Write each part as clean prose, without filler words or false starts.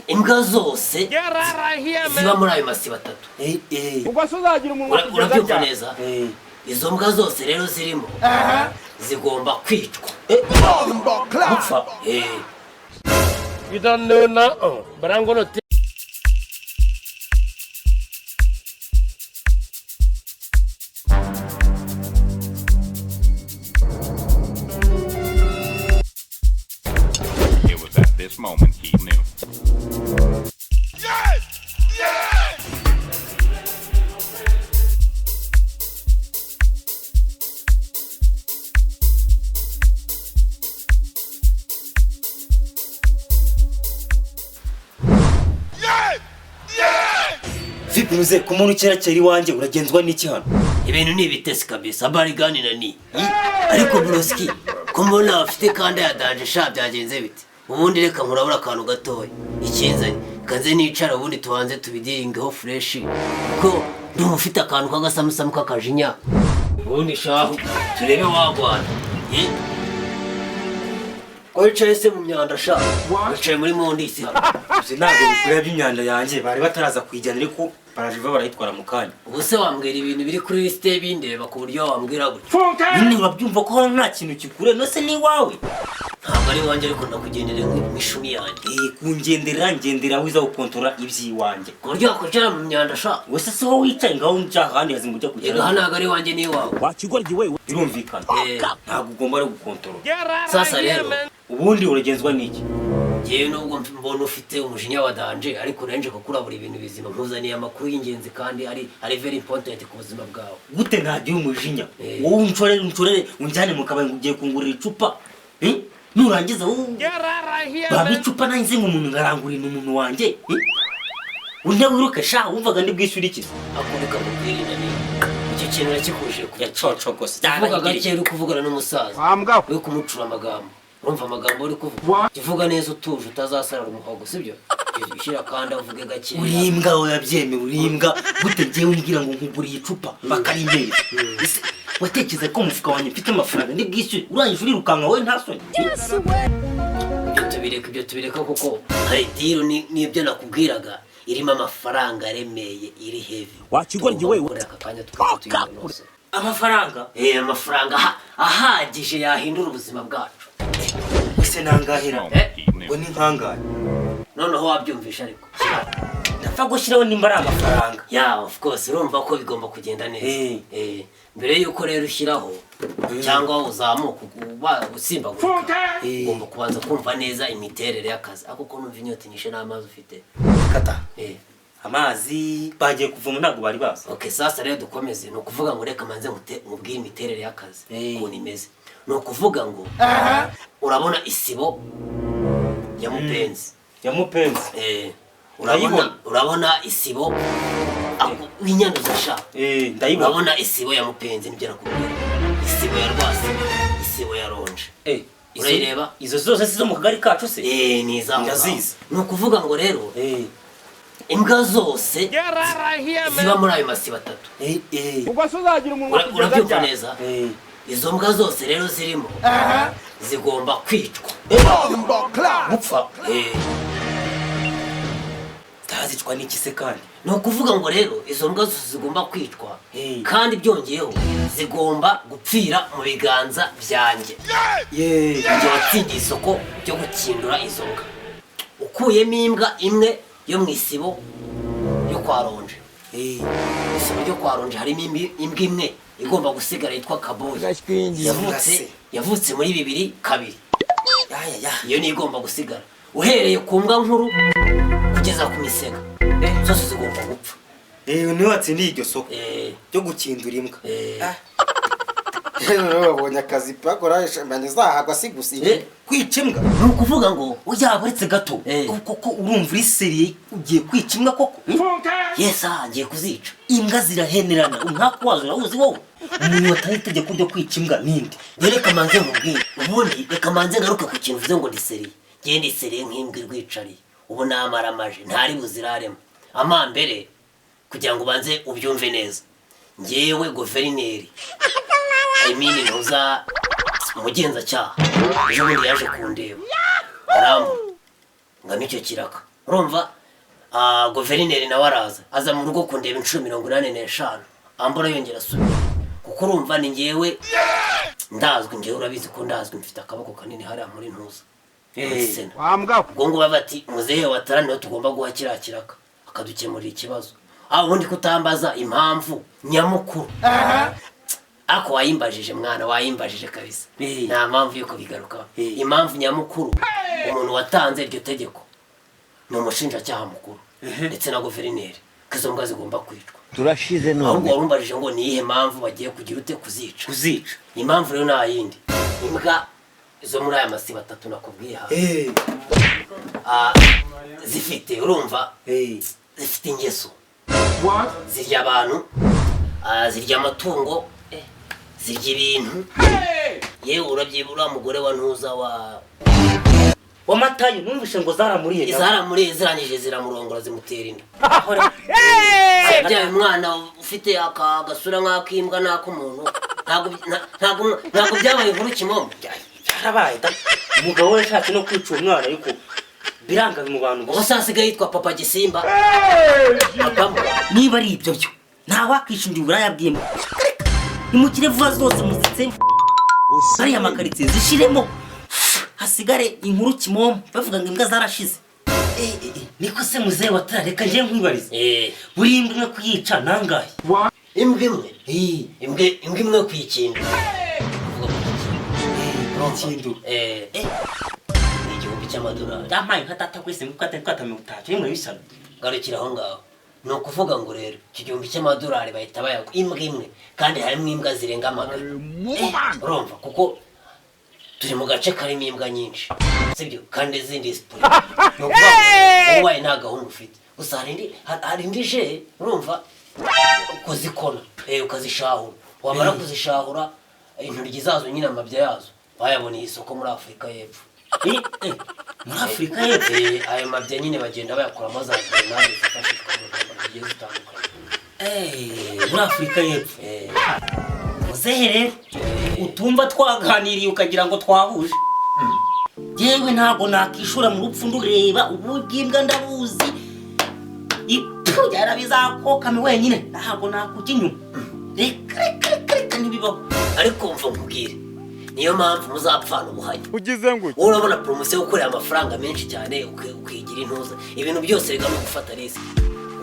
imbwa zose ziba muri ayo masibo atatu. ubwo se uzagira umunwa urabyumva neza? Izo mbwa zose rero zirimo zigomba kwicwa. gupfa. You don't know now, but I'm gonna tell. It was at this moment he knew. Vipi ku muntu cyerekera iwanjye uragenzwa n'iki hano? Ibintu ni ibitesi kabisa, habari gani nani? Ariko Broski, ko mbona afite kanda ya danje sha byagenze bite? Ubundi reka nkurabura akantu gatoya. Ikinzanye, kanze nicara ubundi tubanze tubidiringeho fresh. Ko ndumufite akantu kagasamusamu kakajinya. Ubundi shaho turebe wagwana. Ko yicaye se mu myanda sha? Wicaye muri mondisi hano. Ntabwo bikureba imyanda yanjye bari bataraza kwijyana ariko barajiva barayitwara mu kanya. Ubuse wambwira ibintu biri kuri liste bindeba ku buryo wambwira gutyo. Nyine urabyumva ko hano nta kintu kikure nose ni wawe. Ntabwo ari wanjye ariko ndakugendera nk'ishumi yanjye. Kungendera wiza gukontora ibyiwanjye. Ku buryo wakwicara mu myanda sha? Wese se wowe wicaye ngaho uncaha handi yazinga ujya kugera. Ega hano ntabwo ari wanjye ni wawe. Wakigoryi wewe. Birumvikana. Ntabwo ugomba gukontora. Sasa rero ubundi uragenzwa n'iki? Yewe nubwo mbona ufite umujinya wa danje ariko nanje kukurabura ibintu bizima nkuzaniye amakuru y'ingenzi kandi ari very important ku buzima bwawe. Gute ntagiye umujinya? Wowe uncorere unjyane mu kabari ugiye kungurira icupa. Nurangiza baba icupa nanze nk'umuntu ngarangurira umuntu wanjye. Unde wiruke sha wumvaga ndi bwishyurikiza. Akureka mubwire nani. Icyo kintu nakikuje ya coco gose. Vuga gake uri kuvugana n'umusaza. Uri kumucura amagambo. Urumva amagambo uri kuvuga. Kivuga neza utuje utazasarara umuhogo sibyo? Ishira kandi avuge gake. Urimbwa we yabyemeye urimbwa. Gute ngewe ngira ngo nkuguriye icupa bakarimbere. Watekereza ko mufuka wanjye mfite amafaranga ndi bwishyure urangije urirukanka wowe ntasoni. Ibyo tubireka kuko hari deal n'ibyo nakubwiraga irimo amafaranga aremeye iri heavy. Wakigoryi wewe. Aka kanya tukatuyinose. Amafaranga? Amafaranga ahagije yahindura ubuzima bwacu. Ese nangahera? Ngo ni nkangahe? Noneho wabyumvisha ariko. Ndapfa gushyiraho nimba ari amafaranga. Yeah, of course urumva ko bigomba kugenda neza. Mbere yuko rero ushyiraho cyangwa uzamuka usimba ugomba kubanza kumva neza imiterere y'akazi. Ako ko numva inyota nyishe n'amazi ufite. Kata. Amazi bagiye kuvoma ntabwo bari baza. Okay, sasa rero dukomeze no kuvuga ngo reka manze nkubwire imiterere y'akazi uko nimeze. No kuvuga ngo urabona isibo ya mupenzi. Ya mupenzi. Urabona isibo w'inyando zasha. Ndayibona. Urabona isibo ya mupenzi nibyo nakubwira. Isibo ya rwasi, isibo ya ronje. Urayireba? Izo zose sizo mu kagari kacu se? Ni za ndazizi. No kuvuga ngo rero imbwa zose ziba muri ayo masibo atatu. ubwo se uzagira umunwa urabyumva neza? Izo mbwa zose rero zirimo zigomba kwicwa. Gupfa. Tazicwa n'iki se kandi? No kuvuga ngo rero izo mbwa zose zigomba kwicwa kandi byongeyeho zigomba gupfira mu biganza byanjye. Njye watsindiye isoko ryo gukindura izo mbwa. Ukuyemo imbwa imwe yo mu isibo yo kwa ronje. Isibo ryo kwa ronje harimo imbwa imwe igomba gusigara yitwa Kaboyi. Yavutse muri 2002. Iyo ni igomba gusigara. Uhereye ku mbwa nkuru kugeza ku misega. Zose zigomba gupfa. Ni watsindiye iryo soko ryo gukindura imbwa. Rero babonye akazi pakora shambanye zahagwa sigusiye kwica imbwa. Ni ukuvuga ngo uyaburetse gato koko urumva uri seriye ugiye kwica imbwa koko? Yes, ngiye kuzica. Imbwa zirahenerana umwaka wazo urahuzi wowe. Umuntu watari itegeko ryo kwica imbwa ninde? Reka manze nkubwire. Ubundi reka manze ngaruka ku kintu uvuze ngo ndi seriye. Genda seriye nk'imbwa irwicariye. Ubu namara amaje ntari buzirarema. Amambere kugira ngo banze ubyumve neza. Ngewe guverineri ntuza umugenzacyaha ejo bundi yaje kundeba arambu ngamo icyo kiraka urumva guverineri nawe araza aza mu rugo kundeba inshuro 85 ambura yongera asubira kuko urumva ni ngewe ndazwi ngewe urabizi ko ndazwi mfite akaboko kanini hariya muri ntuza wambwa ubwo ngo bati muzehe watarani niwe tugomba guha kiriya kiraka akadukemurira ikibazo aho ubundi kutambaza impamvu nyamukuru ako wayimbajije mwana wayimbajije kabisa nta mpamvu yo kubigarukaho impamvu nyamukuru umuntu watanze iryo tegeko ni umushinjacyaha mukuru ndetse na guverineri ko izo mbwa zigomba kwicwa turashize none ahubwo warumbajije ngo ni iyihe mpamvu bagiye kugira ute kuzica impamvu rero nta yindi imbwa izo muri aya masibo 3 nakubwiye hasi zifite urumva zifite ingeso zirya abantu zirya amatungo zirya ibintu yewe urabyibura mugore wa ntuza wa matayo numvishe ngo zaramuriye zirangije ziramurongora zimutera inda bya umwana ufite agasura nk'akimbwa n'ak'umuntu ntabwo byabaye inkuru kimomo byarabaye umugabo we yashatse no kwica umwana ariko biranga mu bantu ubu sasigaye yitwa papa gisimba niba ari ibyo byo nta wakishinja uburaya bw'imwe nimukire vuba zose muzitse ariya makaritsiye zishiremo hasigare inkuru kimomo bavuga ngo imbwa zarashize niko se muzehe watara reka ngiye nkwibarize buri imbwa imwe kuyica nangahe imbwa imwe kuyikinda igihumbi cy'amadolari yampaye nka data kwese ngo twatame utaje yemwe bisana garukira aho ngaho ni ukuvuga ngo rero iki gihumbi cy'amadolari bahita bayaguha imbwa imwe kandi harimo imbwa zirenga 100 urumva kuko turi mu gace karimo imbwa nyinshi sibyo kandi izindi siporo ni ukuvuga ngo wowe nta gahunda ufite gusa hari indi je urumva kuzikona ukazishahura wamara kuzishahura intoryi zazo nyine amabya yazo bayaboneye isoko muri Afurika y'Epfo muri Afurika y'Epfo ayo mabya nyine bagenda bayakuramo za grenade zifashishwa mu rugamba rugiye zitandukanye muri Afurika y'Epfo muzehe rero utumva twaganiriye ukagira ngo twahuje yewe ntabwo nakishura mu rupfu ndureba ubu bw'imbwa ndabuzi ipfu yarabizakokame wenyine ntabwo nakujya inyuma reka ntibibaho ariko mva nkubwire niyo mpamvu muzapfana ubuhanya ugize ngo wowe urabona promosiyo yo gukorera amafaranga menshi cyane ukigira intuza ibintu byose rega no gufata risk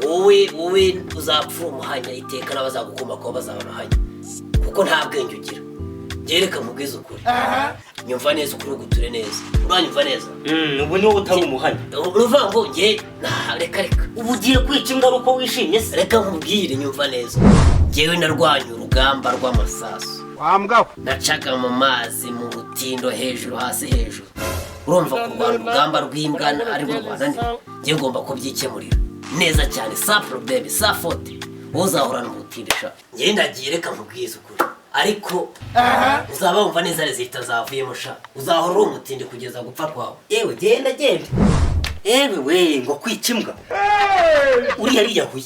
wowe uzapfa umuhanya iteka n'abazagukoma ko bazabahanya kuko nta bwenge ugira gereka mubwiza ukuri nyumva neza ukuri guture neza uranyumva neza ubu ni wowe utari umuhanya uruvuga ngo nge reka ubu ugiye kwica imbwa uko wishimye se reka nkubwire nyumva neza ngewe narwanya urugamba rw'amasasu wambwa nacaga mu mazi mu rutindo hejuru hasi hejuru urumva kurwana urugamba rw'imbwa ari rwo rwananira ngewe ngomba kubyikemurira neza cyane sa probleme sa faute uzahorana umutindisha ngewe ndagiye reka nkubwize ukuri ariko uzaba wumva neza rezita zavuyemo sha uzahora uri umutindi kugeza gupfa kwawe yewe genda yewe we ngo kwica imbwa uriya ariyahuye